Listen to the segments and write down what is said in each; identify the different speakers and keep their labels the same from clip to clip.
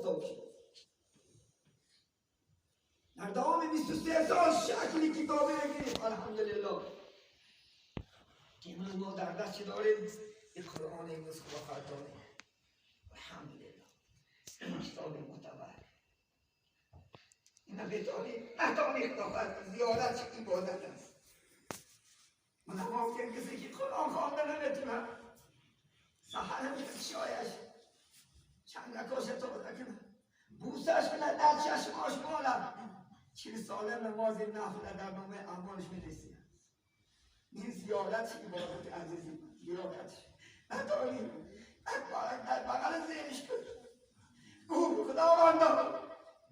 Speaker 1: استاد شد. در دوام 23 سال شکلی کتابی بگیریم الحمدلله که امروز ما در دست داریم این قرآن امروز خدا داریم الحمدلله. این کتاب معتبر اینا بتانیم نتانیم خدا زیادت چه عبادت است. من ممکن کسی که قرآن خوانده نمیتونم سحر میشه شایش چند نکاش تو کنه بوسش کنه در چشماش مالم 40 ساله نماز نفل در نامه اعمالش می‌نویسه. این زیارت عبادت عزیزی زیارتش نداریم در بغل ذهنش کن گو خداوندا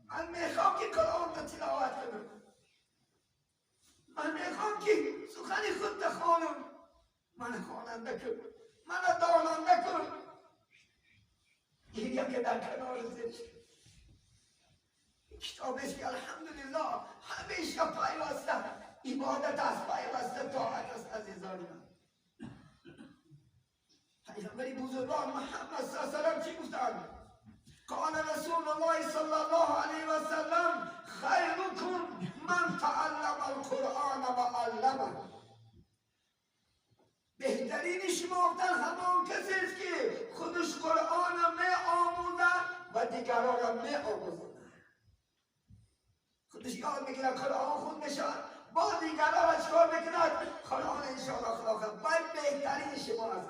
Speaker 1: من میخوام که قرآن رو تلاوت کنم، من میخوام که سخن خود بخوانم، من خواننده کن، من داننده کن. این که در کنار ذهنش کتابش که الحمدلله همیشه پیوسته عبادت است، پیوسته طاعت است. عزیزان من پیغمبر بزرگوار محمد صلی الله علیه و چی گفتند؟ قال رسول الله صلی الله علیه و سلم خیرکم من تعلم القرآن و علمه. بهترین شما همان کسی است که خودش قرآن می آموزد و دیگران را می آموزد. خودش یاد میگیره قرآن خود میشن با دیگران را چکار میکند قرآن انشاءالله خلاقه باید بهترین شما هست.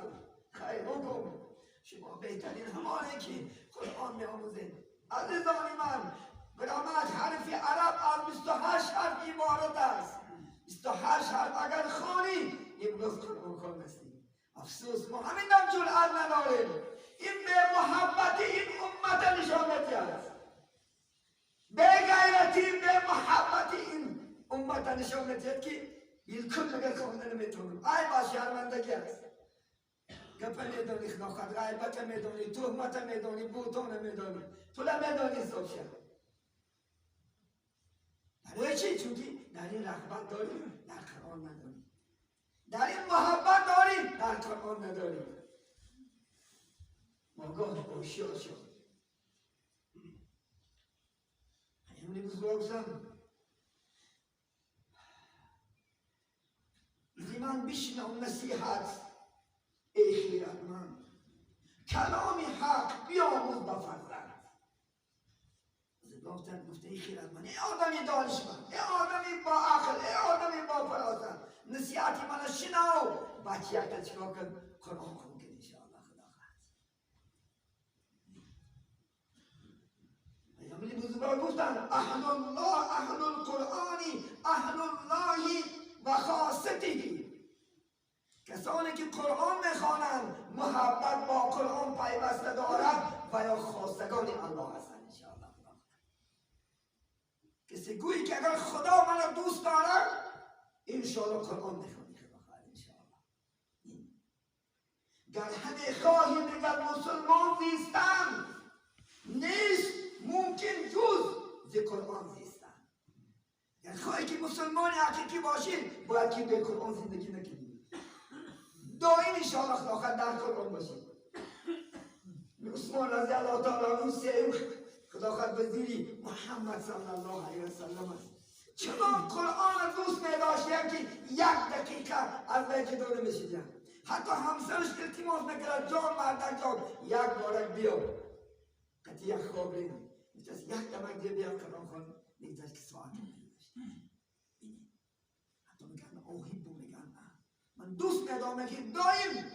Speaker 1: خیرکم شما بهترین همانه که قرآن می آموزید. عزیزان من گرامر حرف عرب از 28 حرف عبارت است. 28 حرف اگر خوانی امروز قرآن خوان هستی. افسوس ما همین هم جرأت نداریم. این به محبت این امت نشانتی است. به غیرتی به محبت این امت نشانتی است که بالکل مگر خواندن نمیتونم. ای با شرمندگی است. گپه میدانی خداخت غیبت میدانی تهمت میدانی بوتان میدانی تو نمیدانی سوشه برای چی؟ چونکه در این رغبت داریم در قرآن نداریم، در این محبت داریم در قرآن نداریم. ماگاه هوشیار شد. پیامبر بزرگ من بشنو نصیحت ای خیرتمند کلامی حق بیاموز با فرزند. گفته ای خیرتمند ای آدمی دانشمند ای آدمی با عقل ای آدمی با فراست نصیحتی من شنو بچه یک تا چکا کن قرآن خون کن انشاءالله خدا خواهد. پیامبر بزرگوار گفتند اهل الله اهل القرآنی اهل الله و خاصته. کسانی که قرآن میخوانند محبت با قرآن پیوسته دارد و یا خواستگان الله هستند انشاءالله. کسی گویی که اگر خدا من دوست دارد انشاءالله قرآن میخوانی خدا خواهد انشاءالله. گر همه خواهی دیگر مسلمان زیستن نیست ممکن جز ز قرآن زیستن. گر خواهی که مسلمان حقیقی باشید باید که به قرآن زندگی نکنید. دائم انشاءالله خداخت در قرآن باشید. عثمان رضی الله تعالی عنه سیف خداخت وزیری محمد صلی الله علیه و سلم است. چنان قرآن دوست می‌داشتند که یک دقیقه از وی جدا نمی‌شدند. حتی همسرش التماس می‌کرد جان مردک جان یک بارک بیا. کتی یک خواب بینم. می‌تونست یک دمک دیگه بیا قرآن خوان می‌گذشت که ساعت می‌داشت. حتی میگن اوهی بو میگن من دوست ندارم که دائم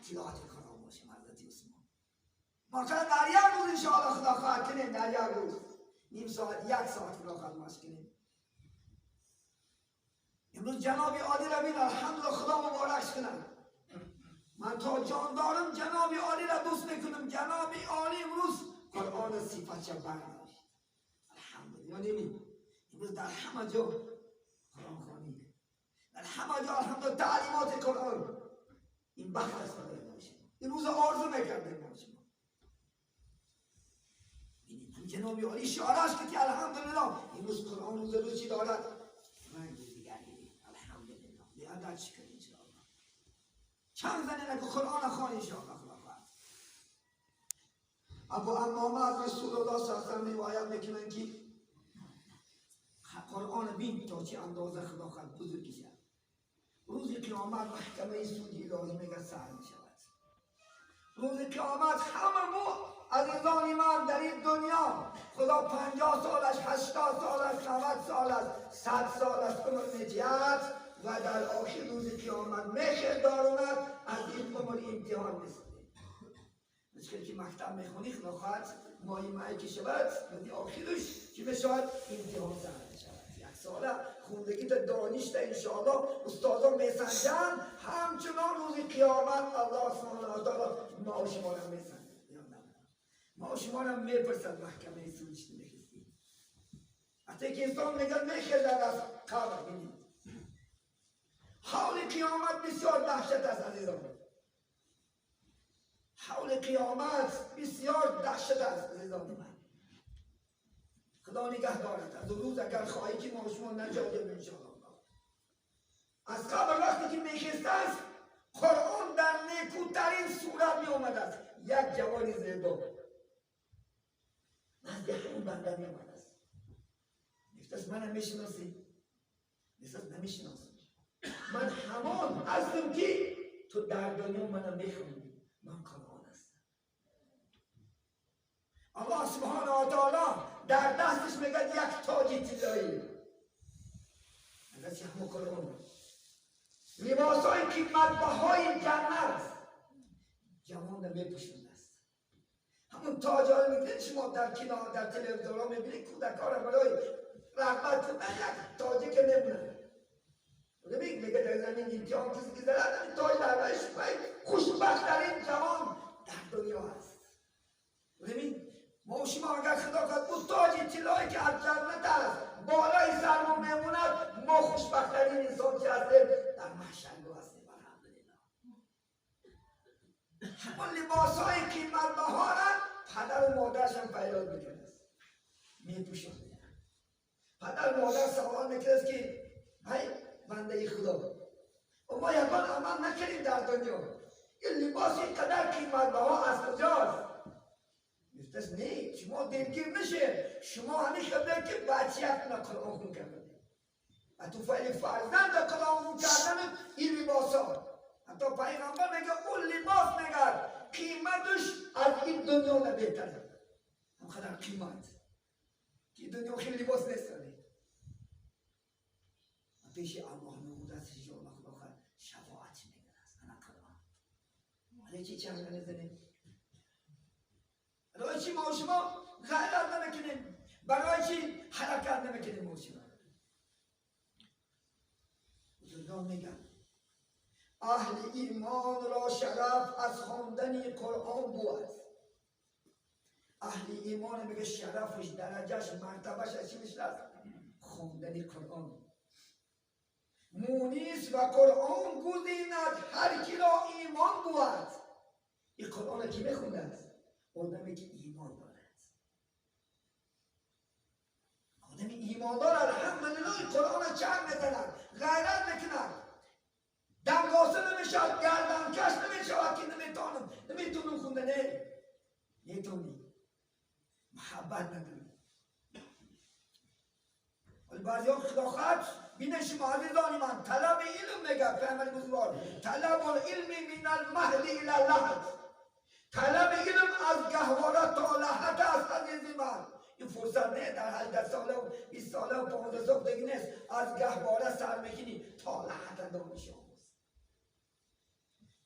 Speaker 1: تلاوت قرآن باشم. حضرت عثمان ما کنه در یک روز انشاءالله خدا خواهد کنیم در یک روز نیم ساعت یک ساعت خدا خواهد مشق کنیم. امروز جناب عالی را بین الحمدلله خدا مبارکش کنم. من تا جان دارم جناب عالی را دوست میکنم. جناب عالی امروز قرآن صفتش برداشت الحمدلله. یعنی امروز در همه جا قرآن خوانی در همه جا الحمدلله تعلیمات قرآن این بخت است برای ما. امروز آرزو میکردیم ما شما ببینید جناب عالی شعارش که الحمدلله امروز قرآن روز چی دارد رنگ دیگری الحمدلله بیادت شکر انشاءالله. چند زنه که قرآن خوان انشاءالله خدا خواهد. ابو امامه از رسول الله صلی میکنن که قرآن بین تا چه اندازه خدا خود بزرگی شد. روز قیامت محکمه سودی الهی میگه سر میشود. روز قیامت همه ما عزیزان من در این دنیا خدا 50 سالش، 80 سالش، 90 سالش، 100 سالش عمر میدهد و در آخر روز قیامت میخردارند از این عمر امتحان می‌کنه. مثل که مکتب میخونی خدا خواهد مایی مایی که شود و آخرش که بشود امتحان سر شود. یک ساله خوندگی تا دانش تا انشاءالله استادا میسنجن، همچنان روز قیامت الله سبحانه و تعالی ما و شما را میسنجن. ما و شما را میپرسد محکمه سوچ نمیخستی. حتی که انسان میگن میخیزد از قبر بینید. حول قیامت بسیار دهشت است عزیزان. حول قیامت بسیار دهشت است عزیزان من. خدا نگه دارد. از روز اگر خواهی که ما شما نجاتیم انشاءالله. از قبل وقتی که میخست است قرآن در نیکوترین صورت می آمد است. یک جوانی زیبا نزد همون بنده می آمد است. گفت من میشناسی؟ گفت نمیشناسم. من همان هستم که تو در دنیا منم میخوندی. من قرآن هستم. الله سبحانه و تعالی در دستش میگه یک تاج طلایی. اگر چه همون قرآن لباس های قیمت بهای جنت جوان رو میپوشونده است. همون تاج ها میگه شما در کنار در تلویزیون ها میبینید کودک ها را برای رغبت کنن یک تاجی که نمونه. میگه در زمین امتحان کسی که زرد این تاج در برایش خوشبخت‌ترین جوان در دنیا هست. ما و شما اگر خدا کرد اون تاج طلایی که از جنت است بالای سرمون میموند، ما خوشبخت‌ترین انسان که هستیم در محشر هستیم. الحمدلله. همون لباس‌های قیمت بها را پدر و مادرش هم پیدا میکنه، میپوشونه. پدر و مادر سوال میکنه که ای بنده خدا ما یکان عمل نکردیم در دنیا، این لباس اینقدر قیمت بها از کجاست؟ میگه نه شما دلگیر نشه، شما همین خبره که بچه‌تون قرآن خون کردن و تو فعل فرزند قرآن خون کردن این لباس ها. حتی پیغمبر میگه اون لباس میگه قیمتش از این دنیا نبیتره. هم خدر قیمت که دنیا خیلی لباس نیستانه. پیش الله نموده است که الله خدا خواهد شفاعت میگن است. انا قرآن ولی چی چند نزنه؟ برای چی ما و شما غیرت نمیکنیم؟ برای چی حرکت نمیکنیم ما و شما؟ بزرگان میگن اهل ایمان را شرف از خواندن قرآن بود. اهل ایمان میگه شرفش، درجهش، مرتبهش از چی میشه؟ خواندن قرآن. مونیس و قرآن گزیند هر کی را ایمان بود. این قرآن کی میخونده است؟ آدمی که ایمان دارد. آدمی ایمان دارد الحمدلله قرآن چند میزند، غیرت میکند، دمغاسه نمیشد، گردن کش نمیشود که نمیتونم خوندنه. نمیتونی محبت نداری. ولی بعضی ها خدا خواهد بینه شما عزیزانی من طلب علم میگه پیامبر بزرگوار طلب العلم من المهد الی اللحد. طلب علم از گهواره تا لحد است عزیزی من. این فرصت نه در 18 ساله و 20 ساله و 15 سالگی نیست. از گهواره سر میکنی تا لحد دانش آموز.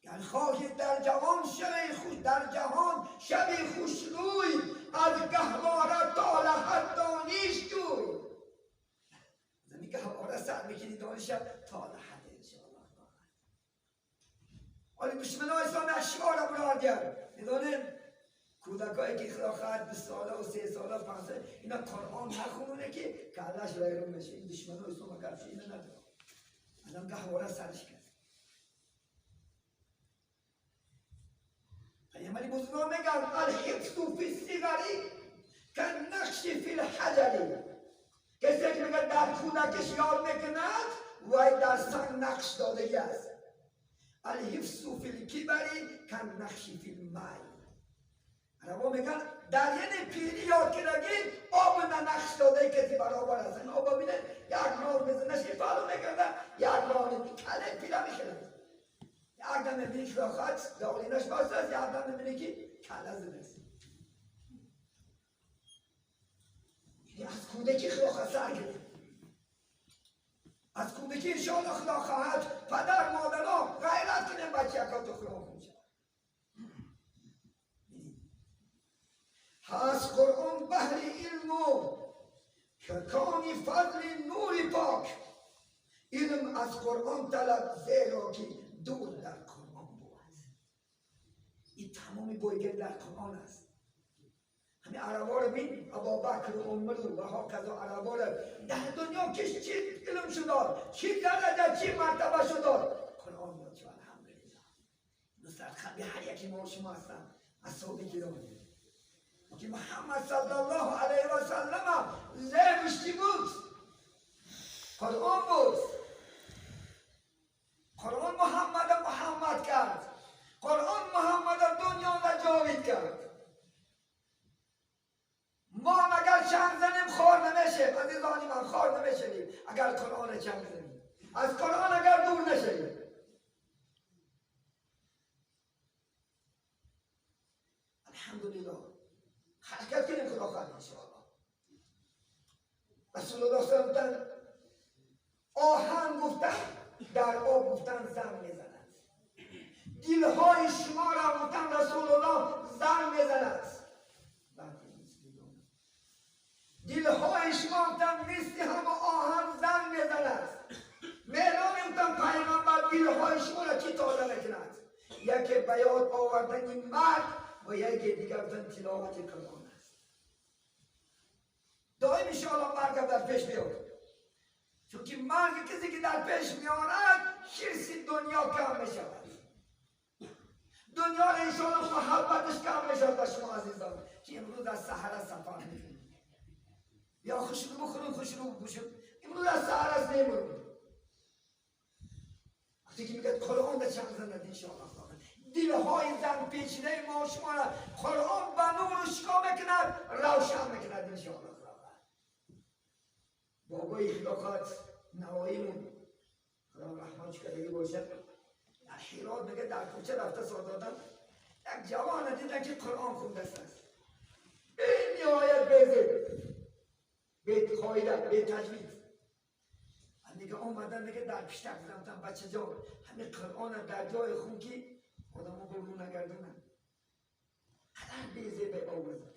Speaker 1: گر خواهید در جهان شبی خوش روی، از گهواره تا لحد دانش جوی. زمین گهواره سر میکنی دانش تا لحد انشاءالله. ولی دشمن های اسلام اشعار را برادر میدونیم کودکایی که خدا خواهد 20 ساله و 3 ساله و 5 ساله اینا قرآن نخونونه که کلش ویرون بشه. این دشمن های اسلام اگر چه اینا نداره الان گهواره سرش کرد. پیامبر بزرگوار میگن الحفظ فی الصغر کالنقش فی الحجر. کسی که میگه در کودکش یاد میکند و در سنگ نقش دادگی است. الحفظ فی الکبر کالنقش فی الماء. عربا میگن در یعنی پیری یاد کردگی آب نقش داده کسی برابر است. اینا ببینه یک نور بزنه شفالو میکرده، یک نور کله پیدا میکنه. یک دم میبینی که خط داولینش بسته است، یک دم میبینی که کله زده است. از کودکی خدا خواهد سر گرفت. از کودکی انشاءالله خدا خواهد پدر مادرها غیرت کنه بچه اکا تو خدا خون شد. هست قرآن بحر علم و کانی فضل نوری پاک. علم از قرآن طلب زیرا که دور در قرآن بود. این تمامی بایگر در قرآن است. همین عربا رو بین ابابکر و عمر و ها کذا عربا رو در دنیا کش چی علم شدار، چی درجه، چی مرتبه شدار، قرآن یاد شد. الحمدلله دوستان خیلی هر یکی ما شما هستن از صحبی که داریم که محمد صلی الله علیه و سلم زیبشتی بود، قرآن بود. قرآن محمد کرد، قرآن محمد دنیا را جاوید کرد. ما اگر چنگ زنیم خار نمیشه، عزیزانی من خار نمیشیم اگر قرآن چنگ زنیم، از قرآن اگر دور نشیم. الحمدلله حرکت کنیم خدا خواهد انشاءالله. رسول الله صلی الله علیه و آهن گفتن در آب گفتن زن میزند، دلهای شما را گفتن رسول الله زن میزند. دلهای شما گفتن مثل هم آهن زن میزند. میدان گفتن پیغمبر دلهای شما را چی تازه نکند؟ یکی بیاد آوردن این مرد و یکی دیگر گفتن تلاوت قرآن است. دائم انشاءالله مرگ در پیش بیاد، چون که مرگ کسی که در پیش میآید حرص دنیا کم میشود. دنیا را انشاءالله محبتش کم میشود. شما عزیزان که امروز از سحر سفر میکنید یا خوشرو بخوریم خوشرو بپوشیم، امروز از سحر از نمیرون. وقتی که میگه قرآن را چند زند انشاءالله دلهای زن پیچیده ما شما را قرآن به نور شکا میکند، روشن میکند انشاءالله. بابای خلافت نواییمون خدا رحمتش کرده باشد در حیرات میگه در کوچه رفته سادادن یک جوان دیدن که قرآن خونده است، به نهایت بیزه بیت خواهیده بیت تجوید. میگه آمدن میگه در پیشتر بودم بچه جان همین قرآن در جای خون که آدم رو برون نگردونن هر بیزه به آورزد.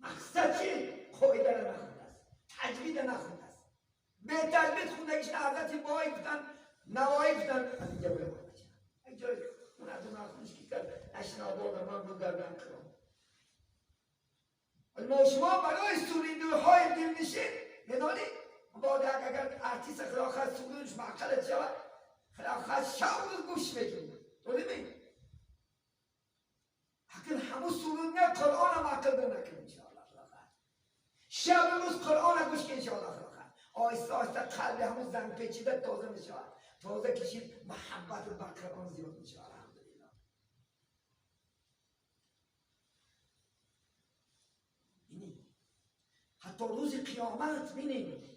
Speaker 1: مقصد چی؟ خواهیده را نخونده است، تجوید نخونده است. به تجوید خوندگیش حضرت بایی بودن نوایی بودن از اینجا به ما بچه یک جای اون از اون نخونش که کرد نشنا بادم من بود گردن کرام. ما شما برای سوریدوی های دل نشین میدانید باید اگر ارتیس خلاقت سورونش معقلت شود خلاقت شاول گوش میکنید داریم حقیقت همون سرود نه قرآن هم عقل بو نکنه انشاءالله. شب روز قرآن گوش کن انشاءالله. آیسته آیسته قلب همون زن پیچیده تازه میشود، تازه کشید محبت بر قرآن زیاد میشود. الحمدلله. اینی حتی روز قیامت بینیم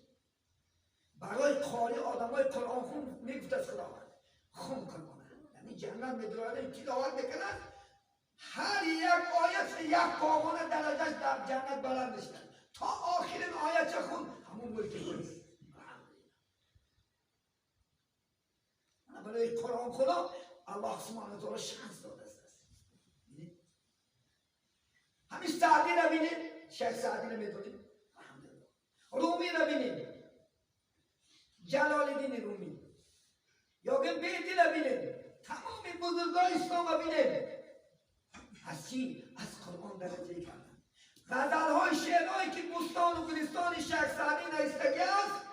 Speaker 1: برای قاری آدمای قرآن خون میگفت از خداوند خون کنند، یعنی جنت میدارد تلاوت میکنند، هر یک آیت یک پاگونه درجهش در جنت بلند میشن تا آخرین آیت چه خون همون ملک خونست. برای قرآن خدا الله سبحانه و تعالی شانس داده است. همین سعدی رو بینید، شیخ سعدی رو میدونید، رومی رو بینید، جلال الدین رومی، یا بیتی رو بینید، تمام بزرگان اسلام رو بینید. از چی؟ از قرآن درجه کردن. غزل‌های شعرهایی که بستان و گلستان شیخ سعدی نایستگی است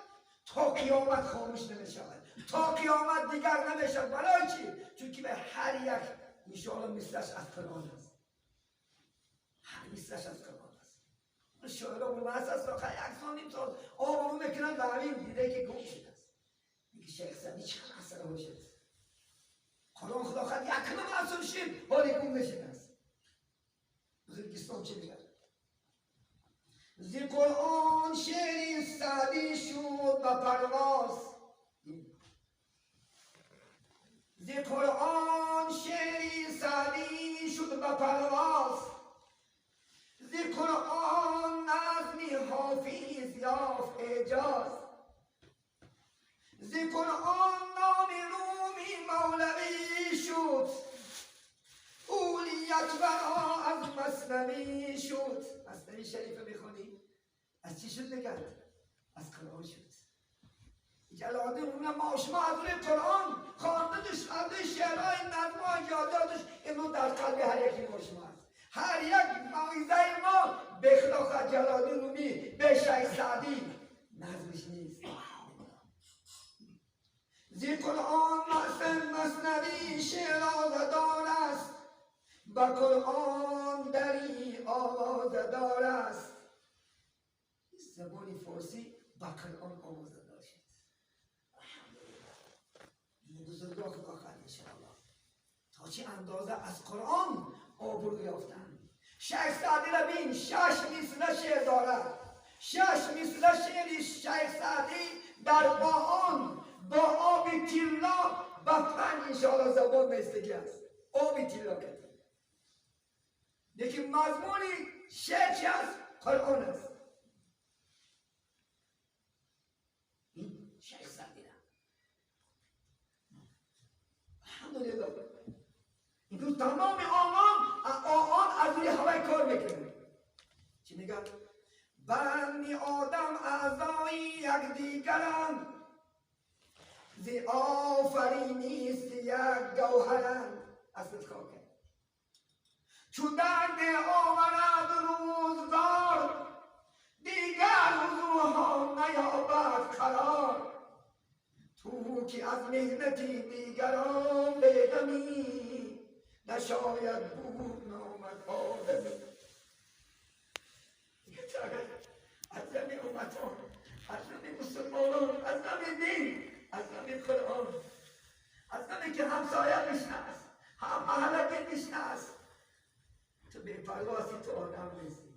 Speaker 1: تا قیامت خاموش نمیشود، تا قیامت دیگر نمیشود. برای چی؟ چون که به هر یک انشاءالله مثلش از قرآن است، هر مثلش از قرآن است. شاعرها بلمست است را یک سال نیم سال آبرو میکنن به همین دیده که گم شده است. میگه شیخ سعدی چند اثر باشد قرآن خدا خواهد یک کلمه اثر شد حالی گم نشده است. بزرگستان چه میگه؟ زی قرآن شعری سعدی شد و پرواز زی قرآن شعری سعدی شد و پرواز زی قرآن نظمی حافظ یافت اعجاز زی قرآن نام رومی مولوی شد اولیت ورا از مثنوی شد. مثنوی شریفه میخونی؟ از چی شد نگرد؟ از قرآن شد. جلال‌الدین رومی ما شما از روی قرآن خواندنش از روی شعرهای نظم‌ها یادداشتش اینو در قلب هر یکی ما شما هست. هر یک موعظه ما به خلاف جلال‌الدین رومی به شیخ سعدی نظمش نیست. زی قرآن مثنوی شعر آزدار است با قرآن دری آوازدار است. زبان فارسی با قرآن آوازدار شد. بزرگان خدا خواهد انشاءالله تا چه اندازه از قرآن آبرو یافتن. شیخ سعدی را بین 6 مثل شعر دارد. 6 مثل شعر شیخ سعدی در آن با آب طلا با فن انشاءالله زبان بستگی است. آب طلا کرد. لیکن مضمونی شعر چی است؟ قرآن است. این شیخ سعدی را الحمدلله این تمام آن از روی هوای کار میکنه. چی میگن؟ بنی آدم اعضای یکدیگرند زی آفرینیست یک گوهرند. اصل خاکه چو درد آورد روزگار دیگر حضورها نیابد قرار. تو که از مهنتی دیگران بدمی نشاید بود نامد آدمی. از زمین امتان، از زمین مسلمانان، از زمین دین، از زمین قرآن، از زمین که همسایه میشناس، هم محلک میشناس. تو بے پرواسی تو آدم نیستی.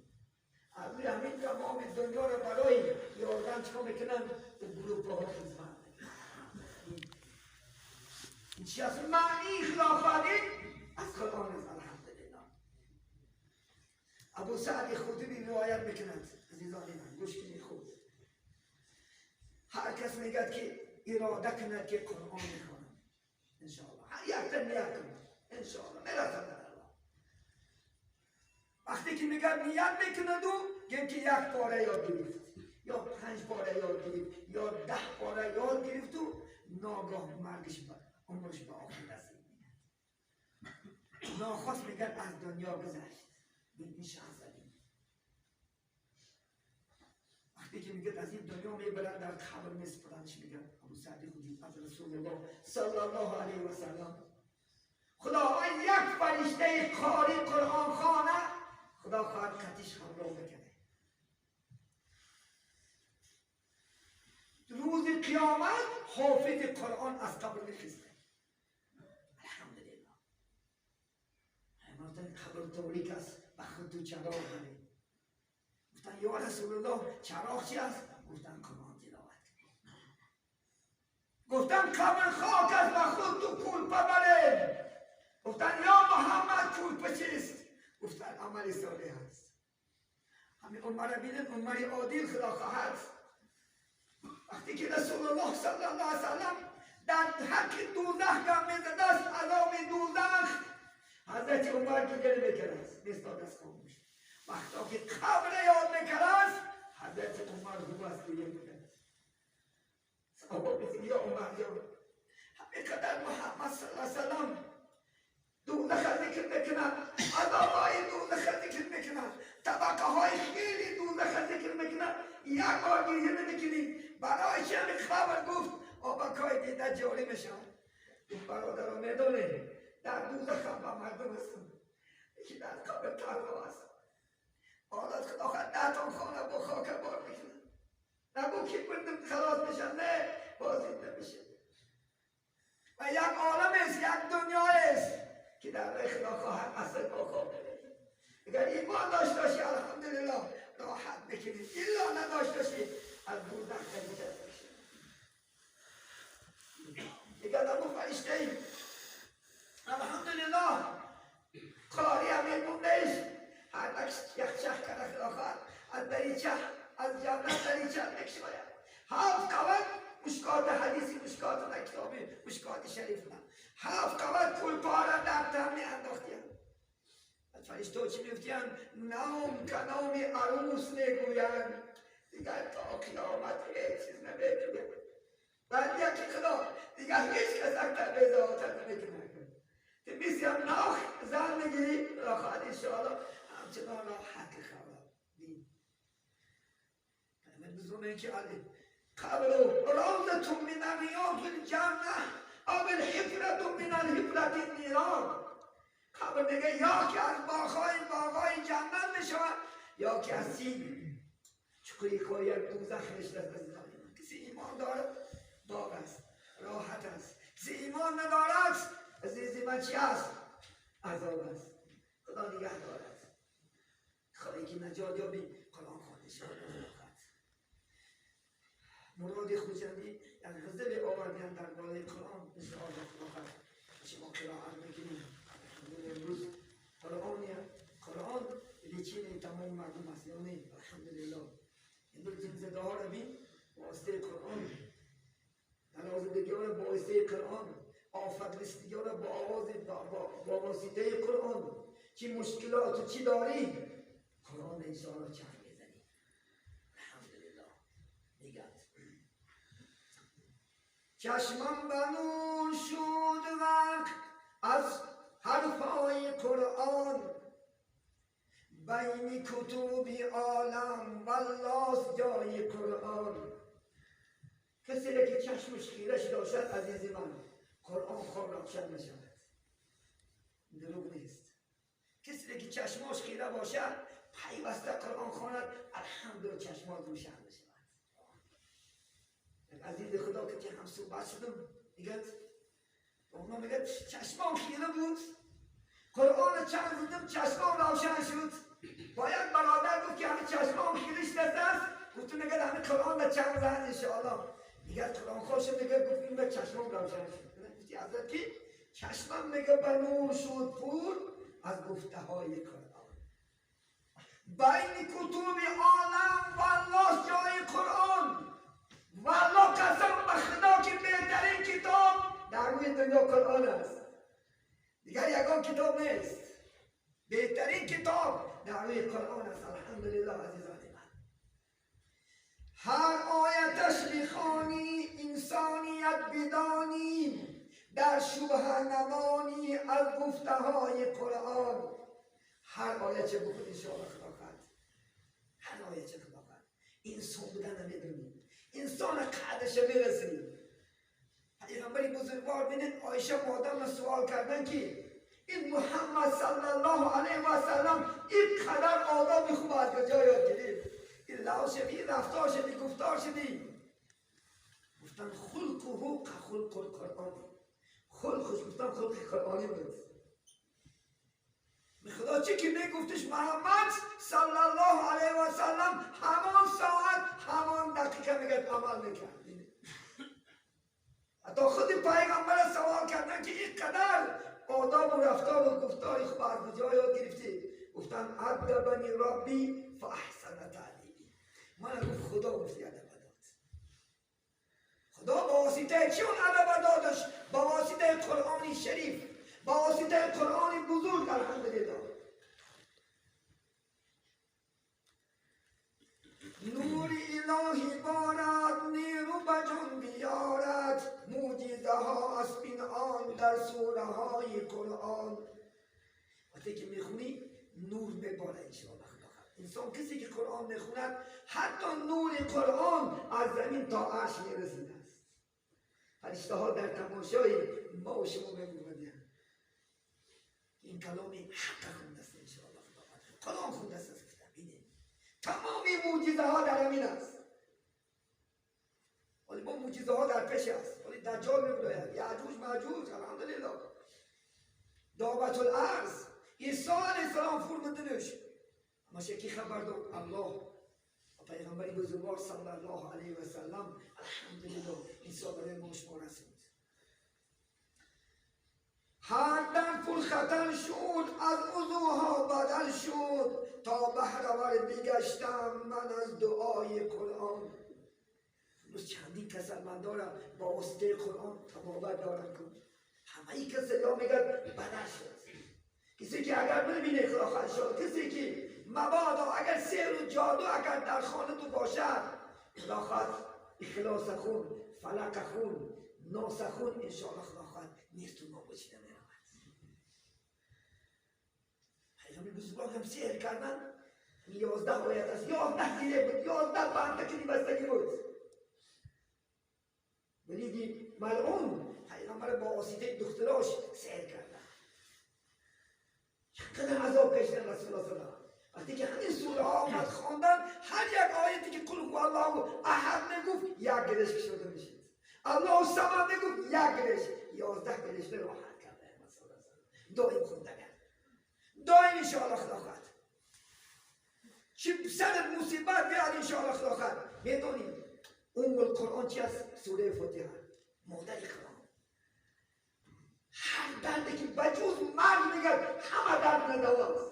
Speaker 1: از روی همین تمام دنیا رو برای یاردن چکا میکنن به گروه ها خدمت. این چی از معنی خلافتی از قرآن است. الحمدلله. ابو سعد خدری روایت میکند. عزیزان من گوش کنید خوب. هر کس میگد که اراده کند که قرآن میخواند انشاءالله هر یک تا نیت کند انشاءالله میرسد در الله. وقتی که میگد نیت میکند و گم که 1 پاره یاد گرفت یا 5 پاره یاد گرفت یا 10 پاره یاد گرفت و ناگاه مرگش عمرش به آخر رسید. ناخواست میگد از دنیا گذشت. میشه زدیم. وقتی که میگه از این دنیا میبرن در قبر میسپرنش میگن ابو سعد خدری از رسول الله صلی الله علیه و سلم خدا یک فرشته قاری قرآن خوانه خدا خواهد خطیش همراه بکنه. روز قیامت حافظ قرآن از قبر میخسته. الحمدلله. همانطور قبر تاریک است و خود تو چراغ داره. گفتن یا رسول الله چراغ چی است؟ گفتن قرآن تلاوت. گفتن قبر خاک است و خود تو کول ببره. گفتن یا محمد کول چیست؟ گفتن عمل صالح است. همین عمر را بیدن عمر عادل خدا خواهد. وقتی که رسول الله صلی الله علیه وسلم در حق دوزخ گم میزد است عذاب دوزخ حضرت عمر که گریه میکرد است میستاد از خاموش. وقتی که قبر یاد میکرد حضرت عمر خوب است گریه میکرد. صحابه بسید یا عمر یا همینقدر محمد صلی الله علیه وسلم دوزخ ذکر میکنن عذاب های دوزخ ذکر میکنن طبقه های خیلی دوزخ ذکر میکنن یک بار گریه نمیکنی برای چه همین خبر گفت آبکای دیده جاری میشن. این برادر رو میدونه در دوزخ هم با مردم هستن یکی در قبر تنها هست. حالت خدا خواهد 10 تا خانه با خاک بار میکنن نگو که بردم خلاص میشن نه بازید نمیشه. و یک عالم است یک دنیا است که در راه خدا خواهد اصل با خواب بده. اگر ایمان داشته باشی الحمدلله راحت بکنید نوشته الحمدلله کاری هم میموندهش هر یک چه کرد آخر از دریچه از جنت دریچه بکشاید 7 قوت مشکات حدیثی مشکات در کتاب مشکات شریف نه 7 قوت پول پاره در تمنی انداختیم فرشته چی میگفتیم نام کنام عروس میگویند دیگر تا قیامت هیچ چیز نمیگوید بعد یکی خدا دیگر هیچ کس اکتر بیزاوتر نمیکنه میسیم ناخ زن میگیری را خواهد انشاءالله همچنان راحت خواهد دین من بزرمه که علی قبلو روضتون من ریاض الجنه او الحفرة من الحفرة النیران قبل میگه یا که از باغای جنت میشود یا که از سیب چکوی کوی دوزخ میشود کسی ایمان دارد باغ است راحت است کسی ایمان ندارد عزیزی من چی است؟ عذاب است خدا نگه دارد خواهی که نجات یابی قرآن خوانده شد مراد خوشندی یک غزل آوردن در بالای قرآن مثل آزاد شما قرآن میکنیم امروز قرآن لیچین تمام مردم است یعنی الحمدلله امروز زنده ها رو بین واسطه قرآن نوازندگی ها رو با واسطه قرآن آفت رسیدگی ها رو با آواز با واسطه قرآن چی مشکلات چی داری قرآن انشاءالله چرخ میزنی الحمدلله میگد چشمم بنور شد وقت از حرفای قرآن بین کتب عالم والله جای قرآن کسی که چشمش خیرش باشد عزیز من قرآن خواب روشن میشود دروغ نیست کسی که چشماش خیره باشد پیوسته قرآن خواند الحمدلله چشمات روشن میشود عزیز خدا که هم صحبت شدم میگه اونا میگه چشمام خیره بود قرآن چند دیدم چشمام روشن شد باید برادر گفت که همه چشمام خیرش دست است گفت میگه همه قرآن چند زن انشاءالله میگه قرآن خوش میگه گفت این به چشمام روشن شد گفتی حضرت کی چشمم میگه بنور شد پور از گفته های قرآن بین کتب عالم والله جای قرآن والله قسم به خدا که بهترین کتاب در روی دنیا قرآن است دیگر یکان کتاب نیست بهترین کتاب در روی قرآن است الحمدلله عزیزان من هر آیتش بخوانی انسانیت بدانی در شبه نمانی از گفته های قرآن هر آیت چه بخونی شما خداقت هر آیت چه خداقت انسان بودن نمیدونی انسان قدرش میرسید پیغمبری بزرگوار بینید عایشه مادام سوال کردن که این محمد صلی الله علیه و سلم این قدر آدم خوب از کجا یاد گرفت این لحاظ شدی رفتار شدی گفتار شدی گفتن خلقه كخلق القرآن خلقش گفتن خلق قرآنی بود خدا چی که میگفتش محمد صلی الله علیه و سلم همان ساعت همان دقیقه میگه عمل میکرد حتی خود پیغمبر سوال کردن که این قدر آداب و رفتار و گفتاری خوب از کجا یاد گرفتی گفتن ادبنی ربی فاحسن تعلیمی من گفت خدا گفتی ادب داد خدا با واسطه چی اون ادب دادش با واسطه قرآن شریف با واسطه قرآن بزرگ الحمدلله نور الهی بارد نیرو بجان بیارد معجزه ها از بین آن در سوره های قرآن وقتی که میخونی نور میباره انشاءالله انسان کسی که قرآن میخوند حتی نور قرآن از زمین تا عرش میرسیده است فرشته ها در تماشای ما و شما میبودن این کلامی حق خونده است انشاءالله قرآن خونده است تمامی معجزه ها در امین است ولی با معجزه ها در پیش است ولی دجال میگوید یعجوج ماجوج الحمدلله دعوت الارض عیسی علیه السلام فرمودنش اما شکی خبر داد الله و پیغمبر بزرگوار صلی الله علیه و سلم الحمدلله عیسی برای ما شما رسید هر در پول خطر شد از عضوها بدل شد تا بهره‌ور بگشتم من از دعای قرآن. امروز چندین کسل من دارم با واسطه قرآن تبابت دارم کن. همه ای که صدا میگن بدل شد. کسی که اگر ببینه خواهد شد، کسی که مبادا اگر سحر و جادو اگر در خانه تو باشد، خواهد اخلاص خون، فلک خون، ناس خون انشاءالله خواهد نیست تو ما بچیده میرود. پیغمبر بزرگ هم سحر کردن 11 آیت است، 11 دیگه بود، 11 بندگی بستگی بود. ولی ملعون پیغمبر با واسطه دختراش سحر کردن. چقدر عذاب کشیدن رسول الله صلی الله علیه و وقتی که همین سوره ها آمد خواندن، هر یک آیتی که قل هو الله احد میگفت یک گرش کشیده میشد. الله الصمد میگفت یک گرش، 11 گرش به راحت کرده رسول الله دائم خوندن. دائم ان شاء الله خدا خواهد. چه سر مصیبت بیاد ان شاء الله خدا خواهد. میدونید ام القرآن چی است؟ سوره فاتحه، مادر قرآن. هر دردی که بجوز مرد میگن همه درد ندواست.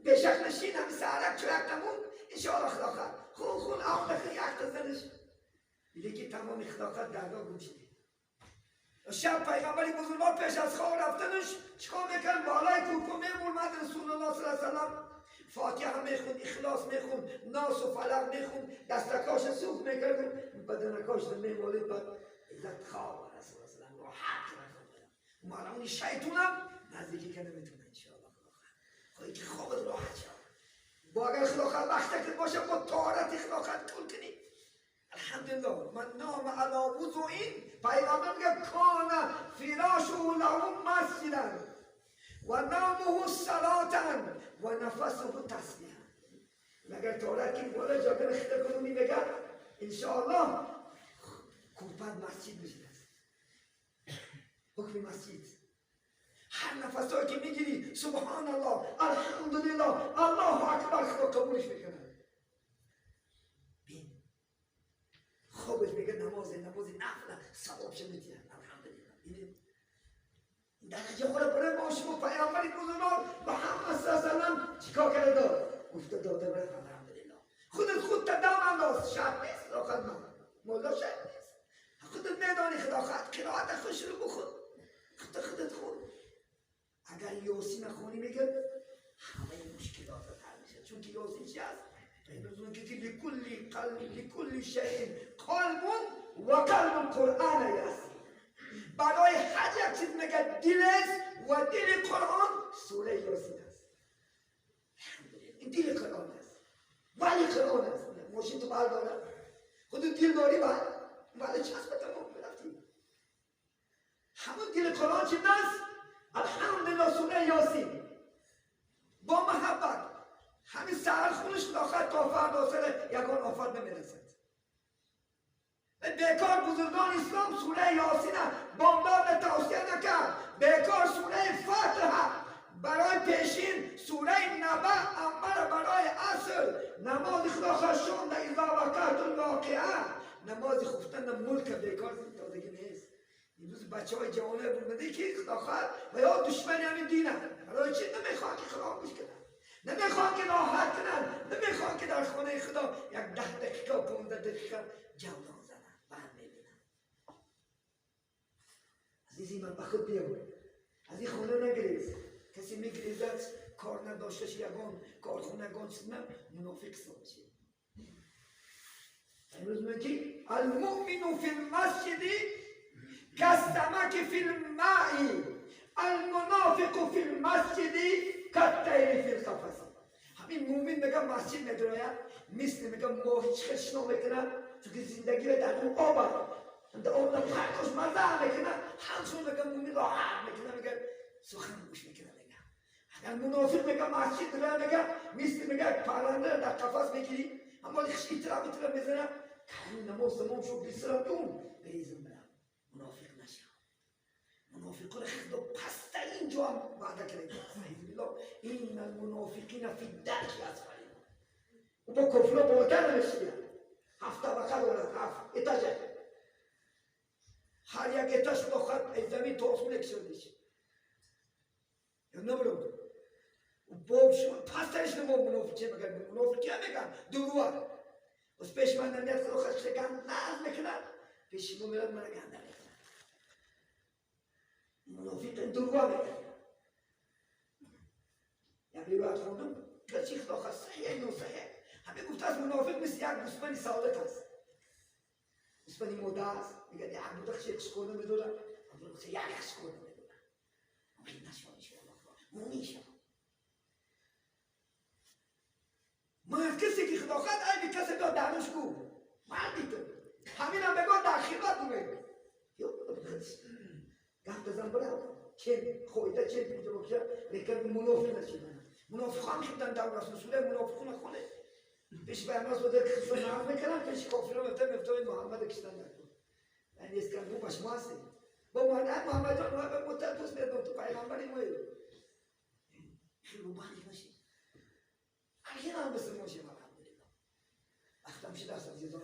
Speaker 1: به شک نشین هم سهرک چرک نمون انشاءالله خداخت خون آمده یک تزنش دیگه که تمام خداخت دردا گوشیده. شب پیغمبری بزرگوار پیش از خواب رفتنش چکار میکرد؟ بالای کوکو میمورد رسول الله صلی الله علیه وسلم فاتحه میخوند، اخلاص میخوند، ناس و فلق میخوند، دستکاش سوخ میکرد، بدنکاش میمورد، بعد عزت خواب رسول الله صلی الله علیه وسلم راحت مالا اونی شیطونم نزدیکی که نمیتونه انشاءالله خواهی که خوابت راحت شد. با اگر خلاقت وقتی باشه با طهارت خلاقت کل کنی. الحمدلله من نام علا وضوئین پیغمبر میگه کان فراشه له مسجدا و نامه صلاة و نفسه تسبیحا. اگر طهارت کنی بالا جا برخته کنی میگه انشاءالله کوپت مسجد میشه. حکم مسجد هر نفس هایی که میگیری سبحان الله الحمدلله الله اکبر خدا قبولش میکنه. بین خوبش میگه نماز نفل ثوابش میتیرن الحمدلله. این درجه خود برای ما شما پیامبری بزرگوار محمد صلی الله علیه و سلم چیکار کرده داد؟ گفته داده برای الحمدلله. خودت دم انداز شرط نیست خداخت مولا شرط نیست. خودت میدانی خداخت قرائت خوش رو بخون خودت خون. اگر یاسین خونی میگه همه مشکلات رو حل میشه. چون که یاسین چی هست؟ پیغمبر که لکل شیء قلب و قلب قرآن یاسین. برای هر یک چیز میگه دل است و دل قرآن سوره یاسین است. این دل قرآن است ولی قرآن است. ماشین تو برداره خودت دل داری بعد چسب تمام برفتی. همون دل قرآن چی است؟ الحمدلله سوره یاسین با محبت همین سهر خونش داخل تا فردا سر یکان آفت نمیرسد. بیکار بزرگان اسلام سوره یاسین بامداد توصیه نکرد. بیکار سوره فاتحه برای پیشین، سوره نبأ امر برای اصل، نماز خدا خشون اذا وقعت الواقعه، نماز خفتن ملک بیکار تازگی نیست. امروز بچه های جوانه بودنده که خدا خواهد و یا دشمنی همین دینه برای چی نمیخواد که خرابش کنن، نمیخواد که راحت کنن، نمیخواد که در خانه خدا یک 10 دقیقه و 15 دقیقه جولان زنن بعد میبینن. عزیزی من به خود بیاور از این خونه نگریز. کسی میگریزد کار نداشتش یگان کارخونگان چیز منافق سا بشه. امروز میگی المؤمن فی المسجد كالسمك في الماء المنافق في المسجد كالطير في القفص. همین مومن میگه مسجد میدونه مثل میگه ما هیچ خشنو میکنه چون که زندگی در اون آب در اون پرکش مزه میکنه همچون میگه مومن راحت میکنه میگه سخن گوش میکنه. میگه اگر منافق میگه مسجد میدونه میگه مثل میگه پرنده در قفس میگیری اما خشی ترا میزنه کاری نماز تمام شد بسرم دون بریزم برم. منافق نشه. منافقان خدا پسترین جا هم وعده کرده. این المنافقین فی الدرک الاسفل. و با کفر و باطل نمیشه. 7 طبقه دارد، 7 اتاج. هر یک اتاج بخواد از زمین تا آسمون یک شده میشه. یا نبرو باب شما پسترش نمو منافق چه بگن منافق چه بگن دروار بس پیش من نمیاد خدا خشکن ناز میکنن پیش ما میرن من گنده میکنن منافق دروار میکنن یعنی روایت خوندم کسی خدا خواست صحیح نو صحیح همه گفت از منافق مثل یک گوسفندی سالک است گوسفندی مرده است میگه دی عبود خشک سکونه میدونه عبود خشک یک سکونه میدونه این نشون شما مونیشه من کسی که خدا خواست ای کسی داد دانش کو مردی تو همین هم بگو در خیبت میگه گفت زن برای چه خویده چه بیده بکشه لیکن منافق نشیدن منافقان خیدن در رسول سوره منافقون خونه پیش برناز بوده که خسون نام میکنن پیش کافران مفتای محمد کشتن نکن یعنی از کنگو بشما هستی با محمد جان محمد متعلقش بیدن تو پیغمبری موید خیلی بانی باشید هرگی نام بسر موشه الحمدلله اختم شده است از یزان